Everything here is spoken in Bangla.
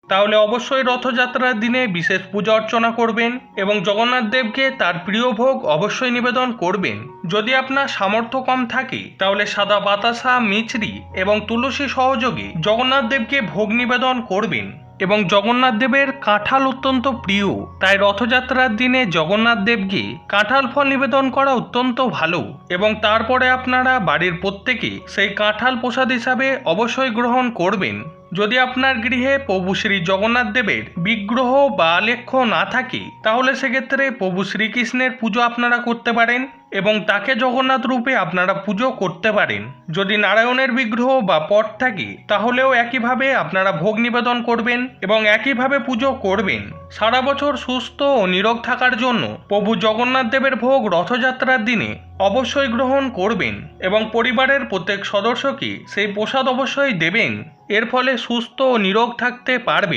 তাহলে অবশ্যই রথযাত্রার দিনে বিশেষ পূজা অর্চনা করবেন এবং জগন্নাথ দেবকে তার প্রিয় ভোগ অবশ্যই নিবেদন করবেন। যদি আপনার সামর্থ্য কম থাকে তাহলে সাদা বাতাসা, মিছরি এবং তুলসী সহযোগে জগন্নাথ দেবকে ভোগ নিবেদন করবেন। এবং জগন্নাথ দেবের কাঁঠাল অত্যন্ত প্রিয়, তাই রথযাত্রার দিনে জগন্নাথ দেবকে কাঁঠাল ফল নিবেদন করা অত্যন্ত ভালো এবং তারপরে আপনারা বাড়ির প্রত্যেকে সেই কাঁঠাল প্রসাদ হিসাবে অবশ্যই গ্রহণ করবেন। যদি আপনার গৃহে প্রভু শ্রী জগন্নাথ দেবের বিগ্রহ বা আলেখ্য না থাকে তাহলে সেক্ষেত্রে প্রভু শ্রীকৃষ্ণের পুজো আপনারা করতে পারেন এবং তাকে জগন্নাথ রূপে আপনারা পুজো করতে পারেন। যদি নারায়ণের বিগ্রহ বা পট থাকে তাহলেও একইভাবে আপনারা ভোগ নিবেদন করবেন এবং একইভাবে পুজো করবেন। সারা বছর সুস্থ ও নিরোগ থাকার জন্য প্রভু জগন্নাথ দেবের ভোগ রথযাত্রার দিনে অবশ্যই গ্রহণ করবেন এবং পরিবারের প্রত্যেক সদস্যকে সেই প্রসাদ অবশ্যই দেবেন। এর ফলে সুস্থ ও নিরোগ থাকতে পারবেন।